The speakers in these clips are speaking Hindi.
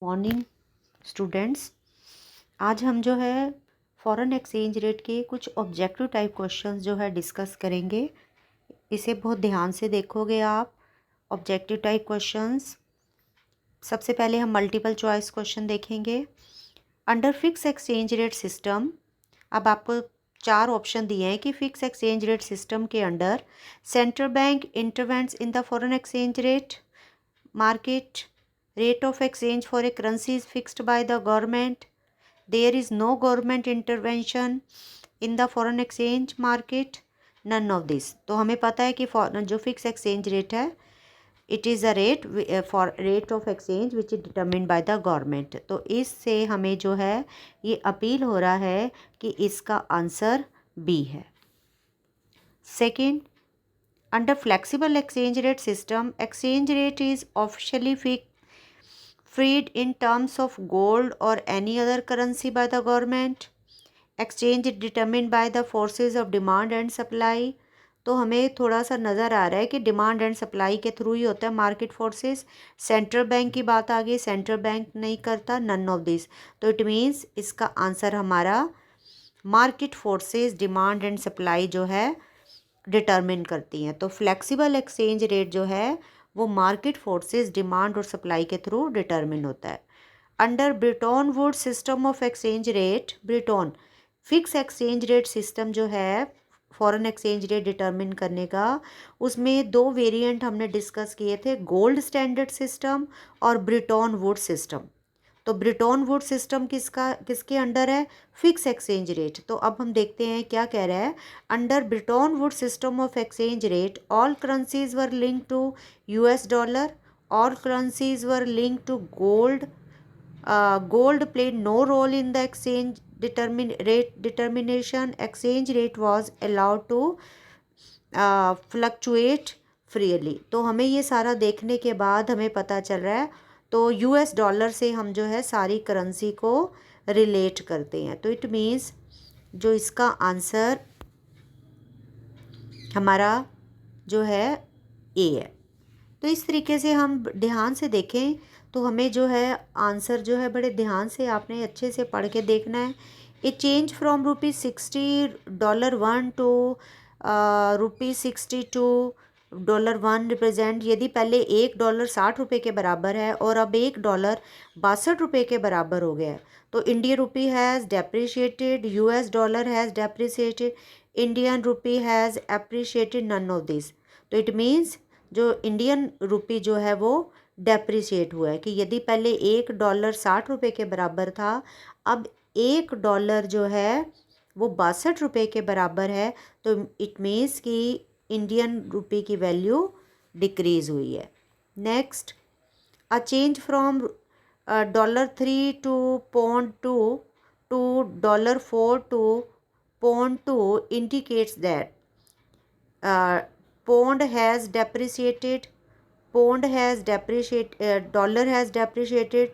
Morning students. आज हम जो है फॉरेन एक्सचेंज रेट के कुछ ऑब्जेक्टिव टाइप क्वेश्चंस जो है डिस्कस करेंगे। इसे बहुत ध्यान से देखोगे आप। ऑब्जेक्टिव टाइप क्वेश्चंस, सबसे पहले हम मल्टीपल चॉइस क्वेश्चन देखेंगे। Under fixed exchange rate system, अब आपको चार ऑप्शन दिए हैं कि फिक्स एक्सचेंज रेट सिस्टम के under central bank intervenes in the foreign exchange rate market. Rate of exchange for a currency is fixed by the government. There is no government intervention in the foreign exchange market. None of this. तो हमें पता है कि जो फिक्स एक्सचेंज रेट है, it is a rate for rate of exchange which is determined bye the government. तो इससे हमें जो है ये अपील हो रहा है कि इसका आंसर बी है। Second, under flexible exchange rate system, exchange rate is officially freed in terms of gold or any other currency by the government. Exchange is determined by the forces of demand and supply. तो हमें थोड़ा सा नज़र आ रहा है कि डिमांड एंड सप्लाई के थ्रू ही होता है, मार्केट फोर्सेस। सेंट्रल बैंक की बात आ गई, सेंट्रल बैंक नहीं करता, नन ऑफ दिस। तो इट मीन्स इसका आंसर हमारा market forces, demand and supply जो है डिटर्मिन करती हैं। तो फ्लेक्सिबल एक्सचेंज रेट जो है वो मार्केट फोर्सेस, डिमांड और सप्लाई के थ्रू डिटर्मिन होता है। Under Bretton Wood system of exchange rate, Brayton fix exchange rate system जो है फॉरेन एक्सचेंज रेट डिटर्मिन करने का, उसमें दो वेरिएंट हमने डिस्कस किए थे, गोल्ड स्टैंडर्ड सिस्टम और ब्रिटॉन वुड सिस्टम। तो ब्रिटॉन वुड सिस्टम किसके अंडर है? Fix exchange rate. तो अब हम देखते हैं क्या कह रहा है। Under Bretton Wood system of exchange rate, all currencies were link to US dollar, all currencies were link to gold. Gold played no role in the exchange rate determination. Exchange rate was allowed to fluctuate freely. तो हमें ये सारा देखने के बाद हमें पता चल रहा है, तो यूएस डॉलर से हम जो है सारी करेंसी को रिलेट करते हैं। तो इट मीन्स जो इसका आंसर हमारा जो है ए है। तो इस तरीके से हम ध्यान से देखें तो हमें जो है आंसर जो है बड़े ध्यान से आपने अच्छे से पढ़ के देखना है। A change from $60 to $62 represent, यदि पहले $1 60 के बराबर है और अब $1 62 के बराबर हो गया है, तो Indian rupee has depreciated, US dollar has depreciated, Indian rupee has appreciated, none of this. तो इट मीन्स जो इंडियन रुपी जो है वो डेप्रिशिएट हुआ है कि यदि पहले $1 60 के बराबर था, अब $1 जो है वो 62 के बराबर है। तो इट मीन्स कि इंडियन रुपी की वैल्यू डिक्रीज हुई है। Next, a change from $3 to $2 to $4 to $2 indicates that pound has depreciated, dollar has depreciated,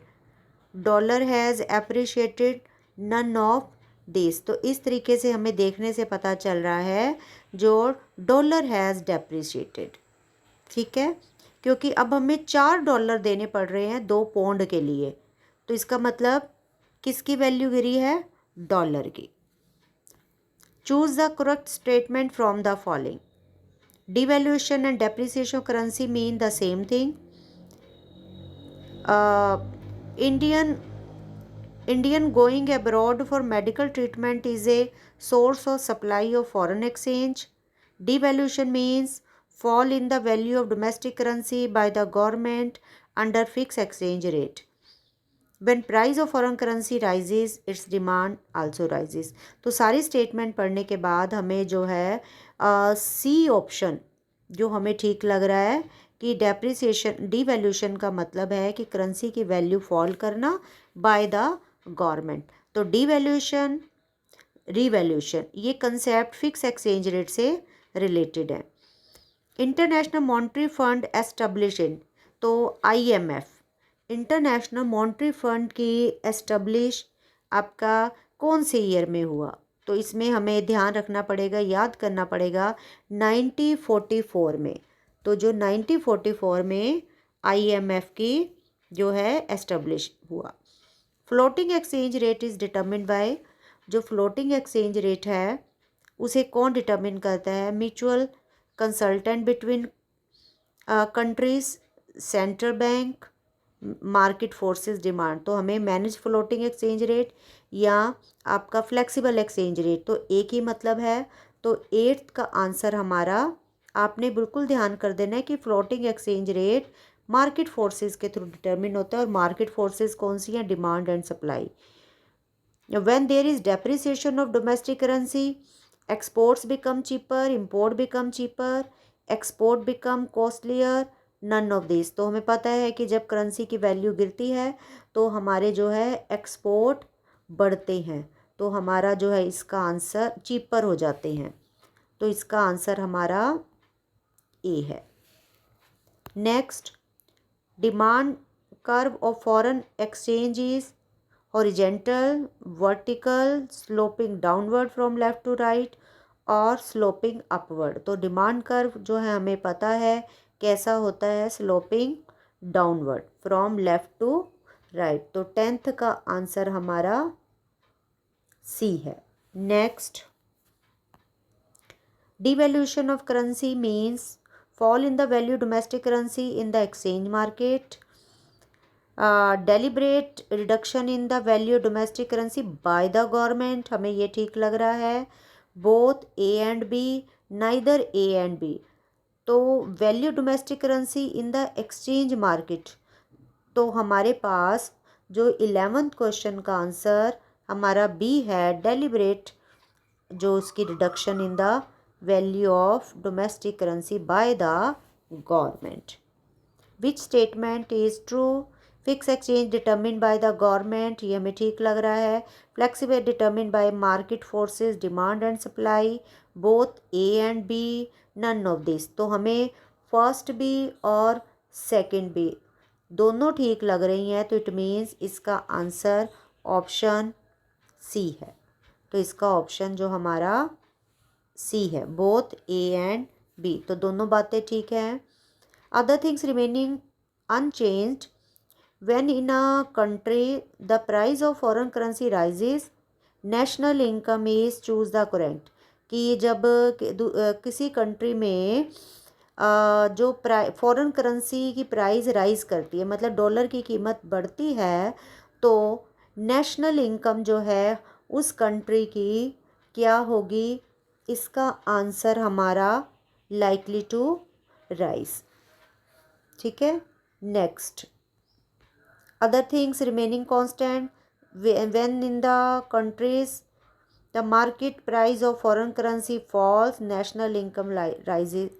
dollar has appreciated, none of this। तो इस तरीके से हमें देखने से पता चल रहा है जो डॉलर हैज़ डेप्रिशिएटेड, ठीक है, क्योंकि अब हमें $4 देने पड़ रहे हैं 2 पौंड के लिए। तो इसका मतलब किसकी वैल्यू गिरी है? डॉलर की। Choose the correct statement from the following. Devaluation and depreciation of currency mean the same thing. Indian going abroad for medical treatment is a source of supply of foreign exchange. Devaluation means fall in the value of domestic currency by the government under fixed exchange rate. When price of foreign currency rises, its demand also rises. तो सारी स्टेटमेंट पढ़ने के बाद हमें जो है सी ऑप्शन जो हमें ठीक लग रहा है कि डेप्रिसिएशन, डिवैल्यूशन का मतलब है कि करेंसी की वैल्यू फॉल करना बाय द गवर्नमेंट। तो डिवैल्यूशन, रिवैल्यूशन, ये कंसेप्ट फिक्स एक्सचेंज रेट से रिलेटेड है। इंटरनेशनल मॉनेटरी फंड एस्टेब्लिशिंग, तो आईएमएफ, इंटरनेशनल मॉनेटरी फंड की एस्टेब्लिश आपका कौन से ईयर में हुआ? तो इसमें हमें ध्यान रखना पड़ेगा, याद करना पड़ेगा 1944 में। तो जो 1944 में आईएमएफ की जो है एस्टेब्लिश हुआ। Floating exchange rate is determined by, जो फ्लोटिंग एक्सचेंज रेट है उसे कौन डिटर्मिन करता है? Mutual consultant between countries, central bank, market forces demand. तो हमें मैनेज फ्लोटिंग एक्सचेंज रेट या आपका फ्लेक्सिबल एक्सचेंज रेट, तो एक ही मतलब है। तो 8th का आंसर हमारा, आपने बिल्कुल ध्यान कर देना है कि floating exchange rate market forces के थ्रू डिटर्मिन होता है। और मार्केट फोर्सेस कौन सी हैं? Demand and supply. When there is depreciation of domestic currency, exports become cheaper, import become cheaper, export become costlier, none of these। तो हमें पता है कि जब करेंसी की वैल्यू गिरती है तो हमारे जो है एक्सपोर्ट बढ़ते हैं, तो हमारा जो है इसका आंसर चीपर हो जाते हैं। तो इसका आंसर हमारा ए है। Next, demand curve of foreign exchange is horizontal, vertical, sloping downward from left to right और स्लोपिंग अपवर्ड। तो डिमांड कर्व जो है हमें पता है कैसा होता है, sloping downward from left to right. तो 10th का आंसर हमारा सी है। Next, devaluation of currency means fall in the value domestic currency in the exchange market, deliberate reduction in the value domestic currency by the government। हमें ये ठीक लग रहा है। both A and B, neither A and B। तो value domestic currency in the exchange market, तो हमारे पास जो 11th क्वेश्चन का आंसर हमारा बी है, डेलिब्रेट, जो उसकी reduction in the value of domestic currency by the government. Which statement is true? Fix exchange determine by the government, ये हमें ठीक लग रहा है। Flexible determine by market forces, demand and supply, both A and B, none of this. तो हमें फर्स्ट बी और सेकंड बी दोनों ठीक लग रही हैं, तो इट मीन्स इसका आंसर ऑप्शन सी है। तो इसका ऑप्शन जो हमारा सी है, बोथ ए एंड बी, तो दोनों बातें ठीक हैं। Other things remaining unchanged, when in a country the price of foreign currency rises, national income is choose the correct। कि जब किसी कंट्री में जो फॉरेन करेंसी की प्राइस राइज करती है, मतलब डॉलर की कीमत बढ़ती है, तो नेशनल इनकम जो है उस कंट्री की क्या होगी? इसका आंसर हमारा लाइकली टू राइज। ठीक है। Next, other things remaining constant, when in the countries the market price of foreign currency falls, national income rises,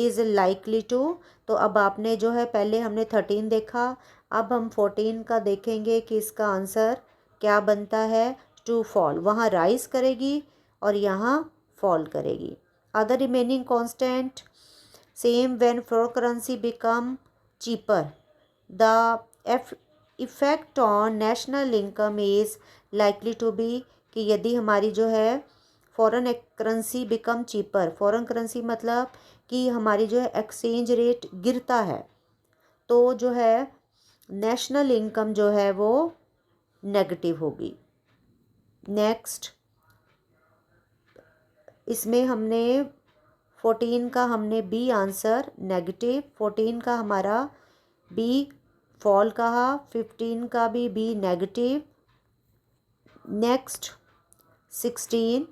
is likely to। तो अब आपने जो है, पहले हमने 13 देखा, अब हम 14 का देखेंगे कि इसका आंसर क्या बनता है। टू फॉल, वहाँ राइज करेगी और यहाँ फॉल करेगी। Other remaining constant same, when foreign currency become cheaper, the effect on national income is likely to be, कि यदि हमारी जो है foreign currency become cheaper, foreign currency मतलब कि हमारी जो है एक्सचेंज रेट गिरता है, तो जो है नेशनल इनकम जो है वो नेगेटिव होगी। नेक्स्ट, इसमें हमने 14 का हमने बी आंसर नेगेटिव, 14 का हमारा बी फॉल कहा, 15 का भी B negative. Next, 16,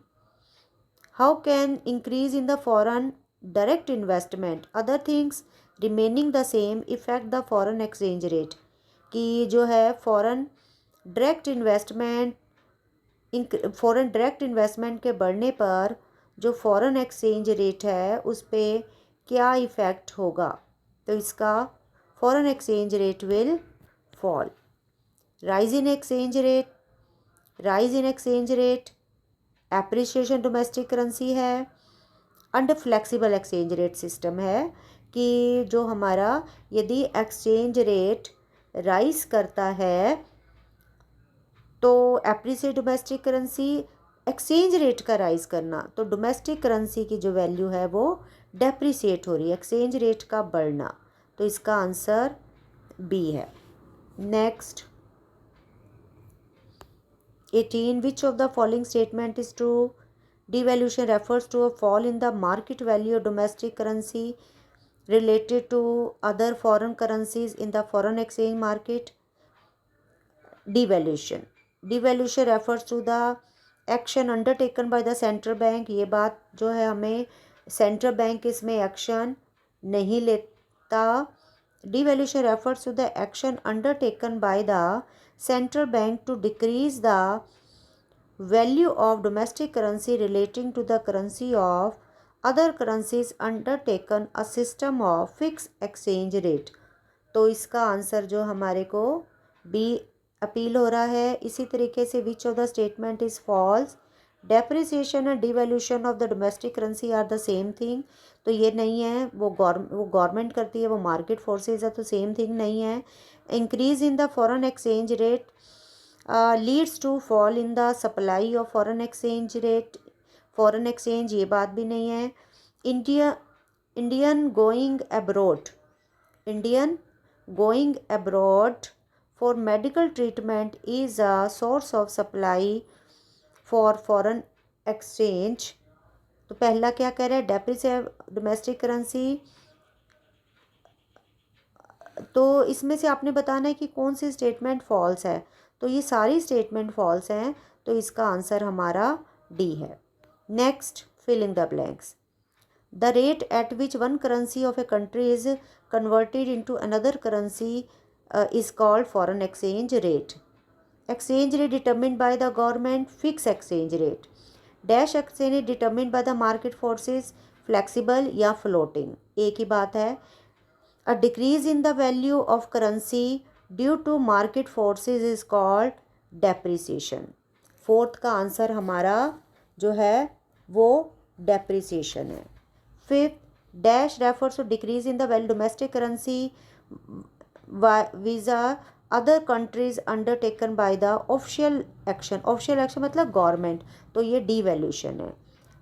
how can increase in the foreign direct investment, other things remaining the same, effect the foreign exchange rate. कि जो है फॉरेन डायरेक्ट इन्वेस्टमेंट के बढ़ने पर जो फॉरेन एक्सचेंज रेट है उस पर क्या इफ़ेक्ट होगा? तो इसका foreign exchange rate will fall. Rise in exchange rate, appreciation domestic currency है, under flexible exchange rate system है। कि जो हमारा यदि एक्सचेंज रेट राइज करता है तो appreciate domestic currency, exchange rate का राइज करना, तो डोमेस्टिक करेंसी की जो वैल्यू है वो डेप्रिसिएट हो रही है, एक्सचेंज रेट का बढ़ना। तो इसका आंसर बी है। Next 18, which of the following statement is true? Devaluation refers to a fall in the market value of domestic currency related to other foreign currencies in the foreign exchange market. Devaluation refers to the action undertaken by the central bank. ये बात जो है हमें सेंट्रल बैंक इसमें एक्शन नहीं लेता. Devaluation refers to the action undertaken by the central bank to decrease the value of domestic currency relating to the currency of other currencies undertaken a system of fixed exchange rate. तो इसका आंसर जो हमारे को बी अपील हो रहा है. इसी तरीके से which of the statement is false? Depreciation and devaluation of the domestic currency are the same thing. तो ये नहीं है. वो गवर्नमेंट करती है, वो मार्केट फोर्सेज है, तो सेम थिंग नहीं है. Increase in the foreign exchange rate leads to fall in the supply of foreign exchange rate. Foreign exchange, ये बात भी नहीं है. Indian going abroad for medical treatment is a source of supply for foreign exchange. तो पहला क्या कह रहा है? Depreciate domestic currency. तो इसमें से आपने बताना है कि कौन सी स्टेटमेंट फॉल्स है. तो ये सारी स्टेटमेंट फॉल्स हैं, तो इसका आंसर हमारा डी है. Next, fill in the blanks. The rate at which one currency of a country is converted into another currency is called foreign exchange rate. Exchange rate determined by the government, fixed exchange rate. Dash exchange rate determined by the market forces, flexible या floating. एक ही बात है. A decrease in the value of currency due to market forces is called depreciation. Fourth का आंसर हमारा जो है वो depreciation है. Fifth, dash refers to decrease in the value domestic currency visa other countries undertaken by the official action. Official action मतलब गवर्नमेंट. तो ये devaluation है.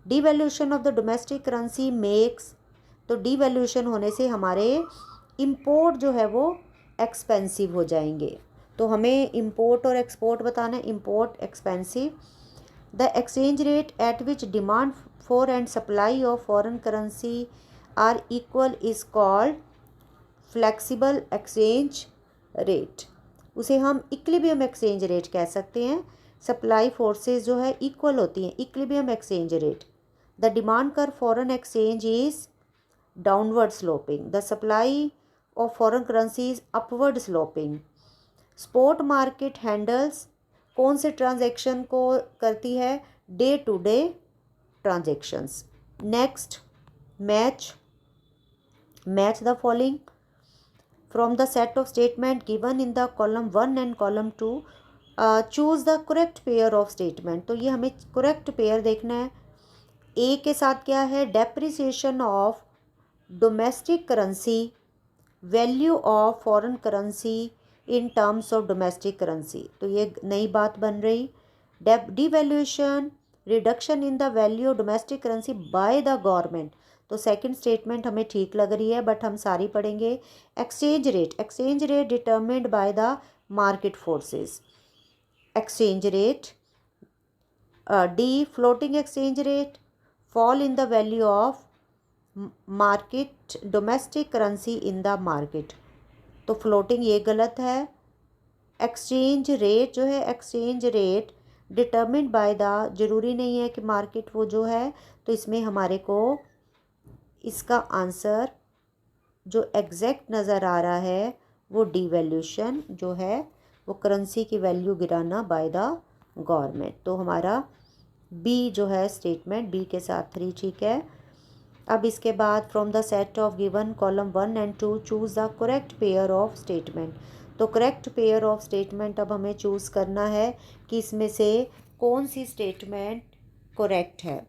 Devaluation of the domestic currency makes, तो devaluation होने से हमारे import जो है वो expensive हो जाएंगे. तो हमें import और export बताना है. import expensive. The exchange rate at which demand for and supply of foreign currency are equal is called flexible exchange rate. उसे हम इक्विलिब्रियम एक्सचेंज रेट कह सकते हैं. सप्लाई फोर्सेस जो है इक्वल होती हैं. Equilibrium exchange rate. The demand for foreign exchange is downward sloping. The supply of foreign currency is upward sloping. Spot market handles कौन से ट्रांजैक्शन को करती है? Day to day transactions. Next, match the following from the set of statement given in the column 1 and column 2. Choose the correct pair of statement. तो ये हमें करेक्ट पेयर देखना है. ए के साथ क्या है? Depreciation of domestic currency, value of foreign currency in terms of domestic currency. तो ये नई बात बन रही. Devaluation, reduction in the value of domestic currency by the government. तो सेकंड स्टेटमेंट हमें ठीक लग रही है, बट हम सारी पढ़ेंगे. Exchange rate determined by the market forces. Exchange rate. D, floating exchange rate, fall in the value of market domestic currency in the market. तो फ्लोटिंग ये गलत है. एक्सचेंज रेट जो है, exchange rate determined by the, ज़रूरी नहीं है कि मार्केट वो जो है. तो इसमें हमारे को इसका आंसर जो एग्जैक्ट नज़र आ रहा है वो डिवैल्यूशन जो है वो करेंसी की वैल्यू गिराना बाय द गवर्नमेंट. तो हमारा बी जो है स्टेटमेंट, बी के साथ 3 ठीक है. अब इसके बाद from the set of given column 1 and 2 choose the correct pair of statement. तो करेक्ट पेयर ऑफ स्टेटमेंट अब हमें चूज़ करना है कि इसमें से कौन सी स्टेटमेंट करेक्ट है.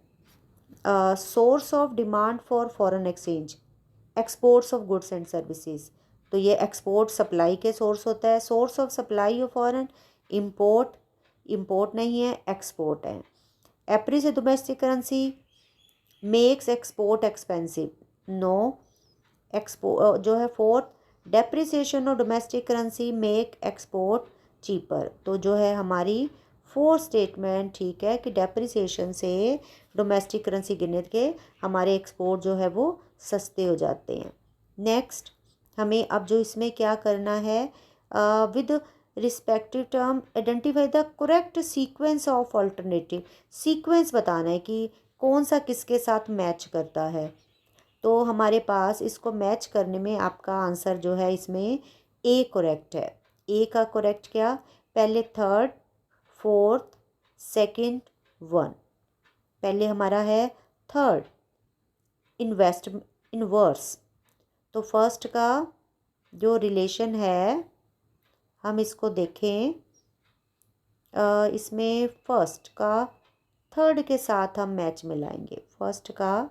Source of demand for foreign exchange, exports of goods and services. तो ये एक्सपोर्ट सप्लाई के सोर्स होता है. Source of supply of foreign, import नहीं है, एक्सपोर्ट है. एप्री से domestic currency makes export expensive. No, जो है fourth, depreciation of domestic currency make export cheaper. तो जो है हमारी फोर्थ स्टेटमेंट ठीक है कि डेप्रिसिएशन से डोमेस्टिक करेंसी गिरने के हमारे एक्सपोर्ट जो है वो सस्ते हो जाते हैं। नेक्स्ट हमें अब जो इसमें क्या करना है, with respective term identify the correct sequence of alternative. Sequence बताना है कि कौन सा किसके साथ मैच करता है। तो हमारे पास इसको मैच करने में आपका आंसर जो है इसमें ए करेक्ट है। ए का करेक्ट क्या, पहले थर्ड, फोर्थ, सेकंड, वन। पहले हमारा है थर्ड, इन्वेस्ट इनवर्स। तो फर्स्ट का जो रिलेशन है हम इसको देखें, इसमें फर्स्ट का थर्ड के साथ हम मैच मिलाएंगे, फर्स्ट का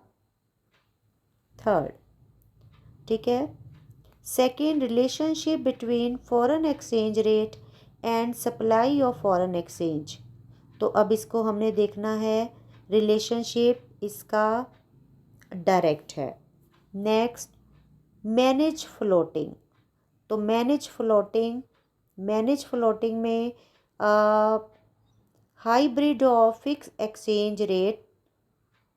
थर्ड, ठीक है। Second, relationship between foreign exchange rate and supply of foreign exchange. तो अब इसको हमने देखना है, रिलेशनशिप इसका डायरेक्ट है। Next, manage floating. तो मैनेज फ्लोटिंग में hybrid of fix exchange rate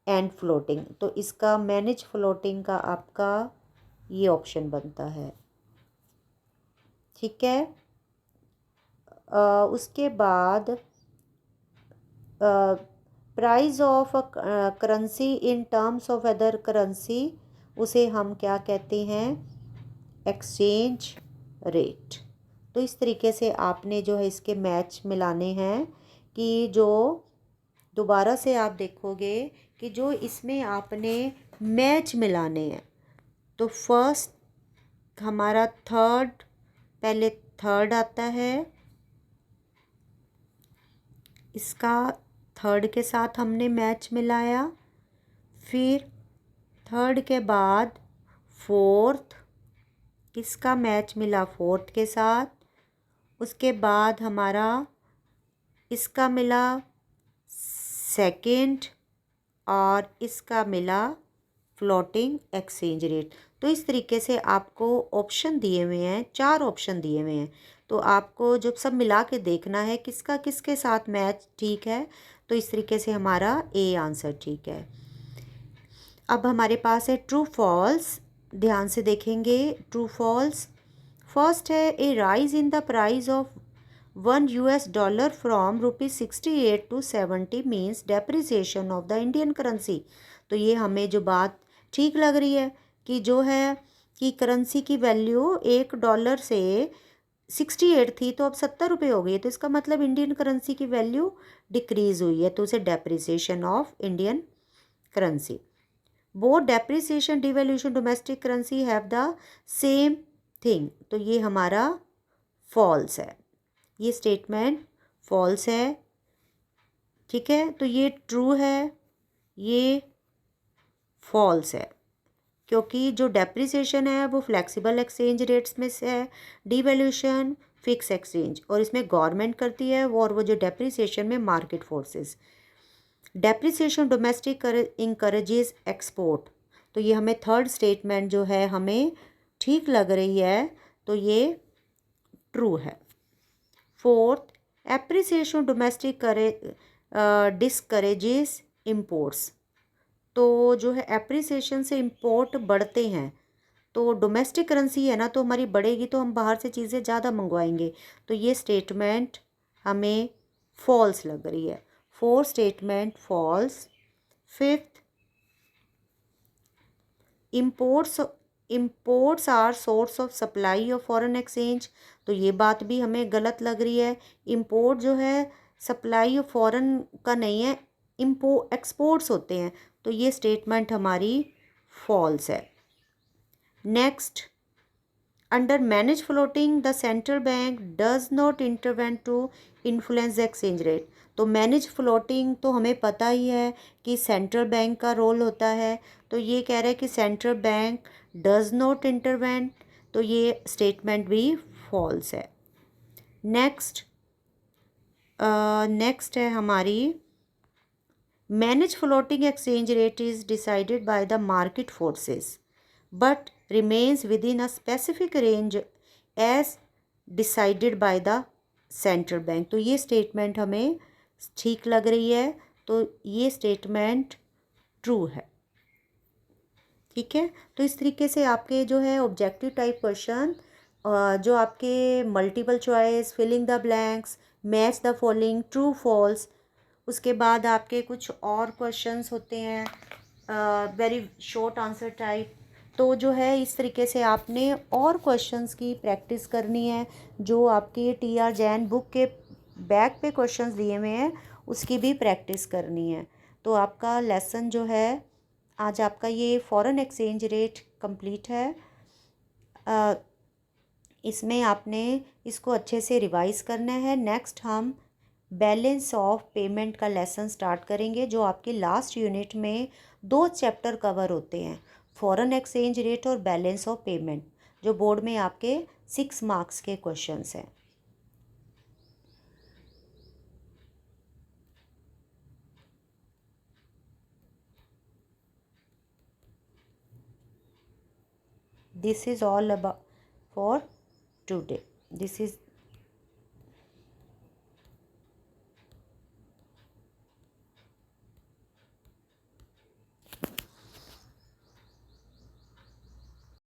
and floating. तो इसका मैनेज फ्लोटिंग का आपका ये ऑप्शन बनता है, ठीक है। उसके बाद price of currency in terms of other currency, उसे हम क्या कहते हैं, एक्सचेंज रेट। तो इस तरीके से आपने जो है इसके मैच मिलाने हैं कि जो दोबारा से आप देखोगे कि जो इसमें आपने मैच मिलाने हैं। तो फर्स्ट हमारा थर्ड, पहले थर्ड आता है, इसका थर्ड के साथ हमने मैच मिलाया, फिर थर्ड के बाद फोर्थ, इसका मैच मिला फोर्थ के साथ, उसके बाद हमारा इसका मिला सेकंड और इसका मिला फ्लोटिंग एक्सचेंज रेट। तो इस तरीके से आपको ऑप्शन दिए हुए हैं, 4 ऑप्शन दिए हुए हैं। तो आपको जब सब मिला के देखना है किसका किसके साथ मैच ठीक है। तो इस तरीके से हमारा ए आंसर ठीक है। अब हमारे पास है ट्रू फॉल्स, ध्यान से देखेंगे ट्रू फॉल्स। फर्स्ट है, a rise in the price of $1 from ₹68 to 70 means depreciation of the Indian currency. तो ये हमें जो बात ठीक लग रही है कि जो है कि करेंसी की वैल्यू $1 से 68 थी तो अब 70 रुपये हो गई है। तो इसका मतलब इंडियन करेंसी की वैल्यू डिक्रीज हुई है, तो उसे depreciation of Indian currency. Both depreciation devaluation domestic currency have the same thing. तो ये हमारा फॉल्स है, ये स्टेटमेंट फॉल्स है, ठीक है। तो ये ट्रू है, ये फॉल्स है, क्योंकि जो डेप्रिसिएशन है वो फ्लेक्सिबल एक्सचेंज रेट्स में से है, डिवैल्यूएशन फिक्स एक्सचेंज, और इसमें गवर्नमेंट करती है और वो जो डेप्रिसिएशन में market forces. Depreciation domestic encourages export. तो ये हमें थर्ड स्टेटमेंट जो है हमें ठीक लग रही है, तो ये ट्रू है। Fourth, appreciation domestic discourages imports. तो जो है एप्रिसिएशन से इंपोर्ट बढ़ते हैं, तो डोमेस्टिक करेंसी है ना, तो हमारी बढ़ेगी तो हम बाहर से चीज़ें ज़्यादा मंगवाएंगे। तो ये स्टेटमेंट हमें फॉल्स लग रही है, fourth statement false. Fifth, imports are source of supply of foreign exchange. तो ये बात भी हमें गलत लग रही है, इंपोर्ट जो है सप्लाई ऑफ फॉरेन का नहीं है, एक्सपोर्ट्स होते हैं। तो ये स्टेटमेंट हमारी फॉल्स है। Next, under manage floating the central bank does not intervene to influence the exchange rate. तो मैनेज फ्लोटिंग तो हमें पता ही है कि सेंट्रल बैंक का रोल होता है। तो ये कह रहा है कि central bank does not intervene, तो ये स्टेटमेंट भी फॉल्स है। नेक्स्ट है हमारी, manage floating exchange rate is decided by the market forces. but remains within a specific range as decided by the central bank. तो ये स्टेटमेंट हमें ठीक लग रही है, तो ये स्टेटमेंट ट्रू है। ठीक है, तो इस तरीके से आपके जो है ऑब्जेक्टिव टाइप क्वेश्चन, जो आपके multiple choice, filling the blanks, match the following, true false, उसके बाद आपके कुछ और क्वेश्चंस होते हैं वेरी शॉर्ट आंसर टाइप। तो जो है इस तरीके से आपने और क्वेश्चंस की प्रैक्टिस करनी है, जो आपके TR जैन बुक के बैक पे क्वेश्चंस दिए हुए हैं उसकी भी प्रैक्टिस करनी है। तो आपका लेसन जो है आज आपका ये फॉरेन एक्सचेंज रेट कंप्लीट है। इसमें आपने इसको अच्छे से रिवाइज करना है। नेक्स्ट हम बैलेंस ऑफ पेमेंट का लेसन स्टार्ट करेंगे, जो आपके लास्ट यूनिट में 2 चैप्टर कवर होते हैं, फॉरेन एक्सचेंज रेट और बैलेंस ऑफ पेमेंट, जो बोर्ड में आपके 6 मार्क्स के क्वेश्चंस हैं। This is all about for today. This is